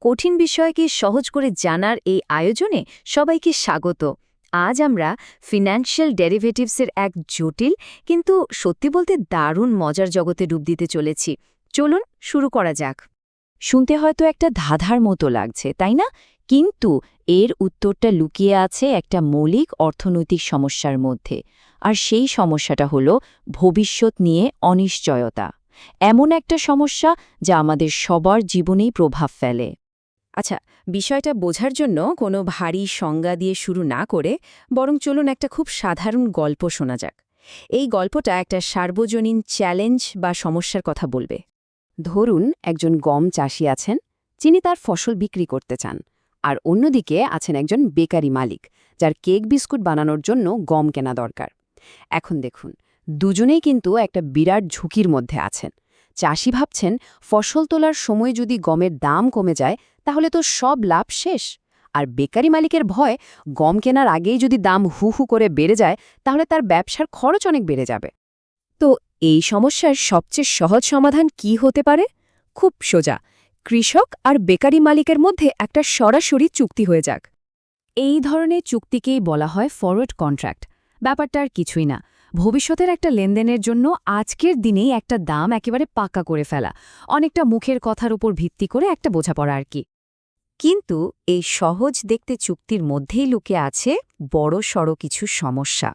কঠিন বিষয়কে সহজ করে জানার এই আয়োজনে সবাইকে স্বাগত। আজ আমরা ফিন্যান্সিয়াল ডেরিভেটিভসের এক জটিল কিন্তু সত্যি বলতে দারুণ মজার জগতে ডুব দিতে চলেছি। চলুন শুরু করা যাক। শুনতে হয়তো একটা ধাঁধার মতো লাগছে, তাই না? কিন্তু এর উত্তরটা লুকিয়ে আছে একটা মৌলিক অর্থনৈতিক সমস্যার মধ্যে, আর সেই সমস্যাটা হল ভবিষ্যৎ নিয়ে অনিশ্চয়তা। এমন একটা সমস্যা যা আমাদের সবার জীবনেই প্রভাব ফেলে। আচ্ছা, বিষয়টা বোঝার জন্য কোনো ভারী সংজ্ঞা দিয়ে শুরু না করে বরং চলুন একটা খুব সাধারণ গল্প শোনা যাক। এই গল্পটা একটা সার্বজনীন চ্যালেঞ্জ বা সমস্যার কথা বলবে। ধরুন একজন গম চাষি আছেন, যিনি তার ফসল বিক্রি করতে চান, আর অন্যদিকে আছেন একজন বেকারি মালিক, যার কেক বিস্কুট বানানোর জন্য গম কেনা দরকার। এখন দেখুন, দুজনেই কিন্তু একটা বিরাট ঝুঁকির মধ্যে আছেন। চাষি ভাবছেন ফসল তোলার সময় যদি গমের দাম কমে যায় তাহলে তো সব লাভ শেষ, আর বেকারি মালিকের ভয় গম কেনার আগেই যদি দাম হু হু করে বেড়ে যায় তাহলে তার ব্যবসার খরচ অনেক বেড়ে যাবে। তো এই সমস্যার সবচেয়ে সহজ সমাধান কি হতে পারে? খুব সোজা, কৃষক আর বেকারি মালিকের মধ্যে একটা সরাসরি চুক্তি হয়ে যাক। এই ধরনের চুক্তিকেই বলা হয় ফরওয়ার্ড কন্ট্রাক্ট। ব্যাপারটা আর কিছুই না, ভবিষ্যতের একটা লেনদেনের জন্য আজকের দিনেই একটা দাম একেবারে পাকা করে ফেলা, অনেকটা মুখের কথার উপর ভিত্তি করে একটা বোঝাপড়া আর কি। কিন্তু এই সহজ দেখতে চুক্তির মধ্যেই লুকিয়ে আছে বড় সড় কিছু সমস্যা।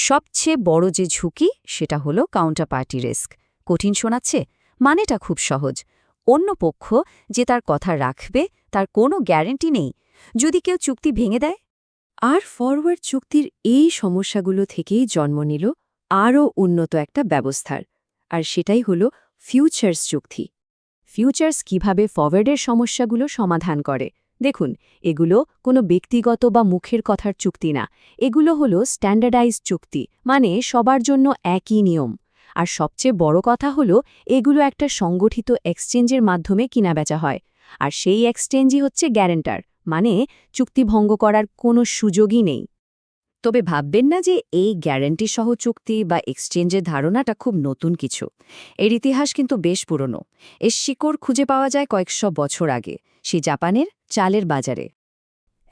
সবচেয়ে বড় যে ঝুঁকি সেটা হলো কাউন্টারপার্টি রিস্ক। কঠিন শোনাচ্ছে? মানেটা খুব সহজ। অন্য পক্ষ যে তার কথা রাখবে তার কোনো গ্যারান্টি নেই। যদি কেউ চুক্তি ভেঙে দেয়। আর ফরওয়ার্ড চুক্তির এই সমস্যাগুলো থেকেই জন্ম নিল আরও উন্নত একটা ব্যবস্থার, আর সেটাই হলো ফিউচার্স চুক্তি। ফিউচার্স কিভাবে ফরওয়ার্ডের সমস্যাগুলো সমাধান করে? দেখুন, এগুলো কোনো ব্যক্তিগত বা মুখের কথার চুক্তি না, এগুলো হলো স্ট্যান্ডার্ডাইজড চুক্তি, মানে সবার জন্য একই নিয়ম। আর সবচেয়ে বড় কথা হলো এগুলো একটা সংগঠিত এক্সচেঞ্জের মাধ্যমে কিনাবেচা হয়, আর সেই এক্সচেঞ্জই হচ্ছে গ্যারেন্টার, মানে চুক্তি ভঙ্গ করার কোনো সুযোগই নেই। তবে ভাববেন না যে এই গ্যারান্টি সহ চুক্তি বা এক্সচেঞ্জের ধারণাটা খুব নতুন কিছু। এর ইতিহাস কিন্তু বেশ পুরনো। এর শিকড় খুঁজে পাওয়া যায় কয়েকশো বছর আগে, সেই জাপানের চালের বাজারে।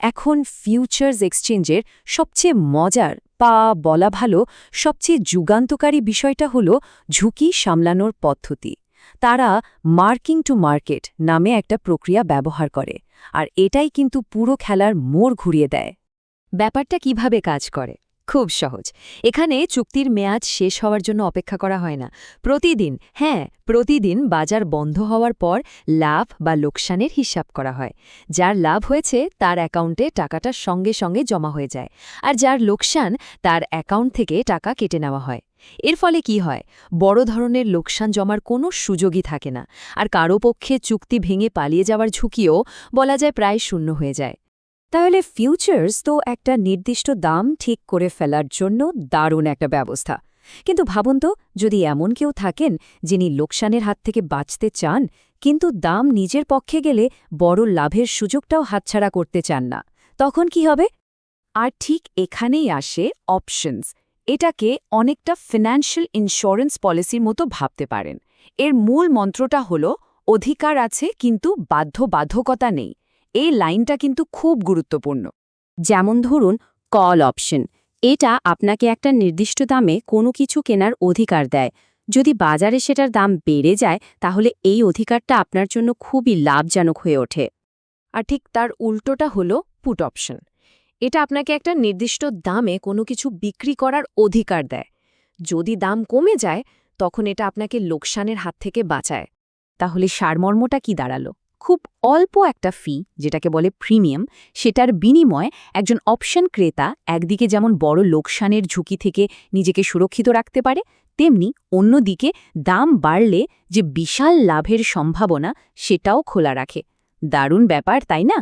এখন ফিউচার্স এক্সচেঞ্জের সবচেয়ে মজার বা বলা ভালো সবচেয়ে যুগান্তকারী বিষয়টা হলো ঝুঁকি সামলানোর পদ্ধতি। তারা মার্কিং টু মার্কেট নামে একটা প্রক্রিয়া ব্যবহার করে, আর এটাই কিন্তু পুরো খেলার মোড় ঘুরিয়ে দেয়। ব্যাপারটা কিভাবে কাজ করে? খুব সহজ। এখানে চুক্তির মেয়াদ শেষ হওয়ার জন্য অপেক্ষা করা হয় না। প্রতিদিন বাজার বন্ধ হওয়ার পর লাভ বা লোকসানের হিসাব করা হয়। যার লাভ হয়েছে তার অ্যাকাউন্টে টাকাটা সঙ্গে সঙ্গে জমা হয়ে যায়, আর যার লোকসান তার অ্যাকাউন্ট থেকে টাকা কেটে নেওয়া হয়। এর ফলে কি হয়? বড় ধরনের লোকসান জমার কোনো সুযোগই থাকে না, আর কারও পক্ষে চুক্তি ভেঙে পালিয়ে যাওয়ার ঝুঁকিও বলা যায় প্রায় শূন্য হয়ে যায়। তাহলে ফিউচার্স তো একটা নির্দিষ্ট দাম ঠিক করে ফেলার জন্য দারুণ একটা ব্যবস্থা। কিন্তু ভাবুন তো, যদি এমন কেউ থাকেন যিনি লোকসানের হাত থেকে বাঁচতে চান, কিন্তু দাম নিজের পক্ষে গেলে বড় লাভের সুযোগটাও হাতছাড়া করতে চান না, তখন কি হবে? আর ঠিক এখানেই আসে অপশনস। এটাকে অনেকটা ফিন্যান্সিয়াল ইন্স্যুরেন্স পলিসির মতো ভাবতে পারেন। এর মূল মন্ত্রটা হলো অধিকার আছে কিন্তু বাধ্যবাধকতা নেই। এই লাইনটা কিন্তু খুব গুরুত্বপূর্ণ। যেমন ধরুন কল অপশন, এটা আপনাকে একটা নির্দিষ্ট দামে কোনো কিছু কেনার অধিকার দেয়। যদি বাজারে সেটার দাম বেড়ে যায় তাহলে এই অধিকারটা আপনার জন্য খুবই লাভজনক হয়ে ওঠে। আর ঠিক তার উল্টোটা হলো পুট অপশন। এটা আপনাকে একটা নির্দিষ্ট দামে কোনো কিছু বিক্রি করার অধিকার দেয়। যদি দাম কমে যায় তখন এটা আপনাকে লোকসানের হাত থেকে বাঁচায়। তাহলে সারমর্মটা কি দাঁড়ালো? খুব অল্প একটা ফি, যেটাকে বলে প্রিমিয়াম, সেটার বিনিময়ে একজন অপশন ক্রেতা একদিকে যেমন বড় লোকসানের ঝুঁকি থেকে নিজেকে সুরক্ষিত রাখতে পারে, তেমনি অন্যদিকে দাম বাড়লে যে বিশাল লাভের সম্ভাবনা সেটাও খোলা রাখে। দারুণ ব্যাপার, তাই না?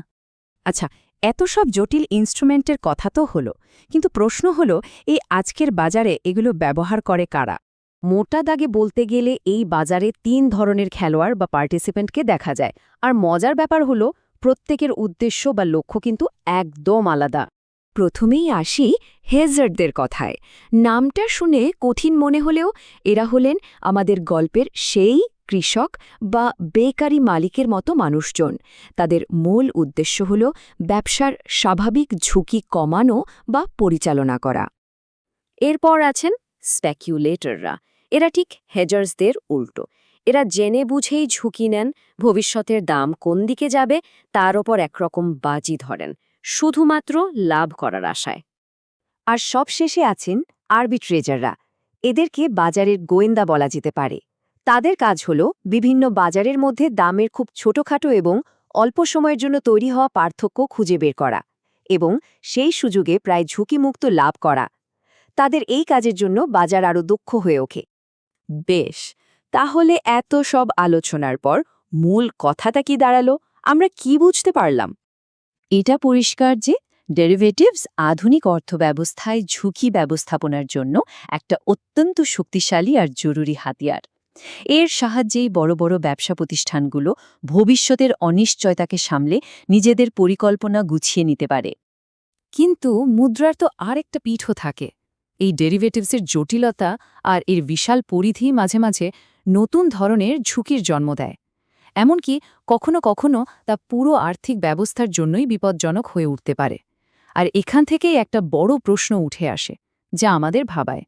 আচ্ছা, এত সব জটিল ইনস্ট্রুমেন্টের কথা তো হলো, কিন্তু প্রশ্ন হলো এই আজকের বাজারে এগুলো ব্যবহার করে কারা? মোটা দাগে বলতে গেলে এই বাজারে ৩ ধরনের খেলোয়াড় বা পার্টিসিপেন্টকে দেখা যায়, আর মজার ব্যাপার হলো প্রত্যেকের উদ্দেশ্য বা লক্ষ্য কিন্তু একদম আলাদা। প্রথমেই আসি হেজার্ডদের কথায়। নামটা শুনে কঠিন মনে হলেও এরা হলেন আমাদের গল্পের সেই কৃষক বা বেকারি মালিকের মতো মানুষজন। তাদের মূল উদ্দেশ্য হল ব্যবসার স্বাভাবিক ঝুঁকি কমানো বা পরিচালনা করা। এরপর আছেন স্পেকুলেটররা। এরা ঠিক হেজার্সদের উল্টো। এরা জেনে বুঝেই ঝুঁকি নেন, ভবিষ্যতের দাম কোন দিকে যাবে তার ওপর একরকম বাজি ধরেন, শুধুমাত্র লাভ করার আশায়। আর সবশেষে আছেন আরবিট্রেজাররা। এদেরকে বাজারের গোয়েন্দা বলা যেতে পারে। তাদের কাজ হল বিভিন্ন বাজারের মধ্যে দামের খুব ছোটখাটো এবং অল্প সময়ের জন্য তৈরি হওয়া পার্থক্য খুঁজে বের করা এবং সেই সুযোগে প্রায় ঝুঁকিমুক্ত লাভ করা। তাদের এই কাজের জন্য বাজার আরও দক্ষ হয়ে ওঠে। বেশ, তাহলে এত সব আলোচনার পর মূল কথাটা কি দাঁড়ালো? আমরা কি বুঝতে পারলাম? এটা পরিষ্কার যে ডেরিভেটিভস আধুনিক অর্থব্যবস্থায় ঝুঁকি ব্যবস্থাপনার জন্য একটা অত্যন্ত শক্তিশালী আর জরুরি হাতিয়ার। এর সাহায্যেই বড় বড় ব্যবসা প্রতিষ্ঠানগুলো ভবিষ্যতের অনিশ্চয়তাকে সামলে নিজেদের পরিকল্পনা গুছিয়ে নিতে পারে। কিন্তু মুদ্রার তো আর একটা পিঠও থাকে। এই ডেরিভেটিভসের জটিলতা আর এর বিশাল পরিধি মাঝে মাঝে নতুন ধরনের ঝুঁকির জন্ম দেয়। এমনকি কখনো কখনো তা পুরো আর্থিক ব্যবস্থার জন্যই বিপজ্জনক হয়ে উঠতে পারে। আর এখান থেকেই একটা বড় প্রশ্ন উঠে আসে, যা আমাদের ভাবায়,